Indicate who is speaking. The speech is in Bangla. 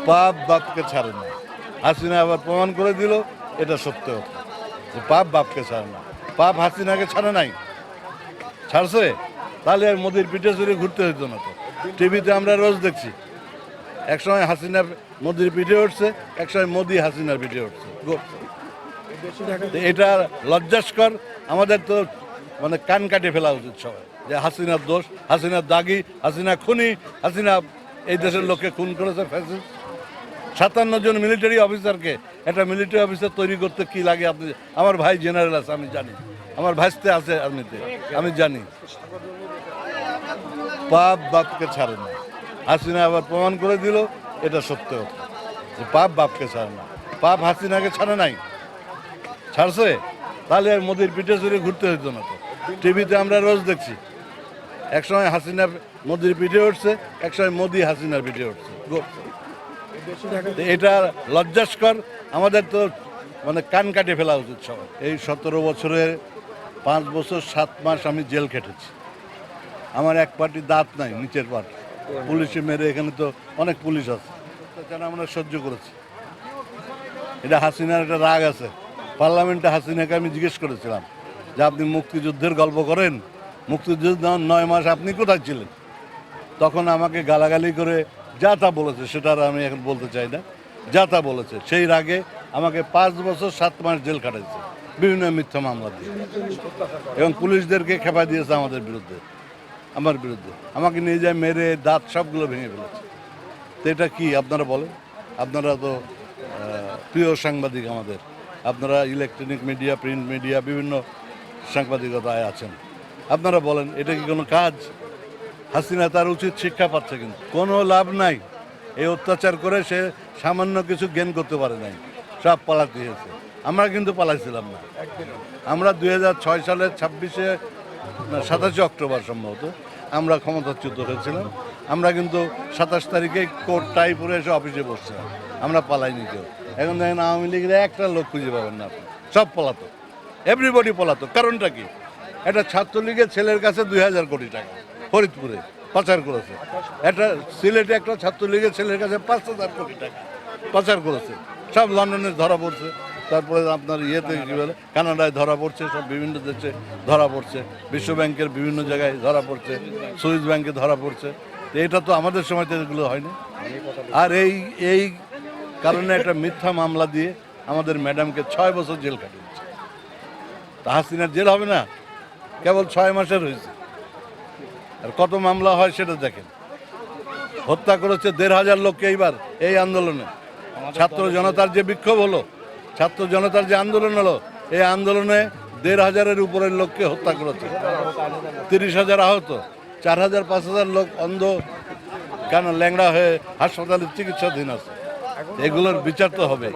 Speaker 1: পাপ বাপকে ছাড়ে না। হাসিনা আবার প্রমাণ করে দিল এটা সত্য কথা যে পাপ বাপকে ছাড়ে না। পাপ হাসিনাকে ছাড়ে নাই, ছাড়ছে তাহলে আর মোদির পিঠে চড়ে ঘুরতে হইতো না। তো টিভিতে আমরা রোজ দেখছি, একসময় হাসিনা মোদির পিঠে উঠছে, একসময় মোদি হাসিনার পিঠে উঠছে। এটা লজ্জাস্কর। আমাদের তো মানে কান কাটে ফেলা উচিত সবাই যে হাসিনার দোষ, হাসিনার দাগি, হাসিনা খুনি, হাসিনা এই দেশের লোককে খুন করেছে ফ্যাসিস্ট। 57 জন মিলিটারি অফিসারকে একটা মিলিটারি অফিসার তৈরি করতে কি লাগে আপনি, আমার ভাই জেনারেল আছে আমি জানি, আমার ভাইস্তে আছে আর্মিতে আমি জানি। পাপ বাপকে ছাড়ে না। হাসিনা আবার প্রমাণ করে দিল এটা সত্য কথা যে পাপ বাপকে ছাড়ে না। পাপ হাসিনাকে ছাড়ে নাই, ছাড়ছে তাহলে আর মোদির পিঠে চড়ে ঘুরতে হইতো না। তো টিভিতে আমরা রোজ দেখছি, একসময় হাসিনা মোদির পিঠে উঠছে, একসময় মোদি হাসিনার পিঠে উঠছে। এটা লজ্জাস্কর। আমাদের তো মানে কান কাটে ফেলা উচিত সবাই। এই 17 বছরে 5 বছর 7 মাস আমি জেল খেটেছি। আমার এক পাটি দাঁত নাই, নিচের পাট পুলিশে মেরে, এখানে তো অনেক পুলিশ আছে, যেন আমরা সহ্য করেছি। এটা হাসিনার একটা রাগ আছে। পার্লামেন্টে হাসিনাকে আমি জিজ্ঞেস করেছিলাম যে আপনি মুক্তিযুদ্ধের গল্প করেন, মুক্তিযুদ্ধ 9 মাস আপনি কোথায় ছিলেন? তখন আমাকে গালাগালি করে যা তা বলেছে, সেটা আর আমি এখন বলতে চাই না, যা তা বলেছে। সেই রাগে আমাকে 5 বছর 7 মাস জেল কাটাইছে বিভিন্ন মিথ্যা মামলা দিয়ে, এবং পুলিশদেরকে খেপা দিয়েছে আমাদের বিরুদ্ধে, আমার বিরুদ্ধে। আমাকে নিয়ে যায় মেরে দাঁত সবগুলো ভেঙে ফেলেছে। তো এটা কি আপনারা বলেন? আপনারা তো প্রিয় সাংবাদিক আমাদের, আপনারা ইলেকট্রনিক মিডিয়া, প্রিন্ট মিডিয়া, বিভিন্ন সাংবাদিকতায় আছেন, আপনারা বলেন এটা কি কোনো কাজ? হাসিনা তার উচিত শিক্ষা পাচ্ছে, কিন্তু কোনো লাভ নাই। এই অত্যাচার করে সে সামান্য কিছু জ্ঞান করতে পারে নাই, সব পালাতে হয়েছে। আমরা কিন্তু পালাইছিলাম না। আমরা 2006 সালের 27শে অক্টোবর সম্ভবত আমরা ক্ষমতাচ্যুত হয়েছিলাম। আমরা কিন্তু 27 তারিখে কোর্ট টাই পরে এসে অফিসে বসছিলাম, আমরা পালাইনি কেউ। এখন দেখেন আওয়ামী লীগের একটা লোক খুঁজে পাবেন না আপনি, সব পলাতক, এভরিবডি পলাতক। কারণটা কি? একটা ছাত্রলীগের ছেলের কাছে 2000 কোটি টাকা ফরিদপুরে পাচার করেছে। একটা সিলেটে একটা ছাত্রলীগের ছেলের কাছে 5000 কোটি টাকা পাচার করেছে। সব লন্ডনে ধরা পড়ছে, তারপরে আপনার ইয়েতে কী বলে কানাডায় ধরা পড়ছে, সব বিভিন্ন দেশে ধরা পড়ছে, বিশ্ব ব্যাংকের বিভিন্ন জায়গায় ধরা পড়ছে, সুইস ব্যাংকে ধরা পড়ছে। তো এটা তো আমাদের সময় তো এগুলো হয়নি। আর এই কারণে একটা মিথ্যা মামলা দিয়ে আমাদের ম্যাডামকে 6 বছর জেল কাটিয়েছে। তা হাসিনার জেল হবে না, কেবল 6 মাসের হয়েছে। আর কত মামলা হয় সেটা দেখেন। হত্যা করেছে 1500 লোককে এইবার এই আন্দোলনে। ছাত্র জনতার যে বিক্ষোভ হলো, ছাত্র জনতার যে আন্দোলন হলো, এই আন্দোলনে 1500-এর উপরের লোককে হত্যা করেছে, 30,000 আহত, 4000-5000 লোক অন্ধ কেন ল্যাংড়া হয়ে হাসপাতালে চিকিৎসাধীন আছে। এগুলোর বিচার তো হবে।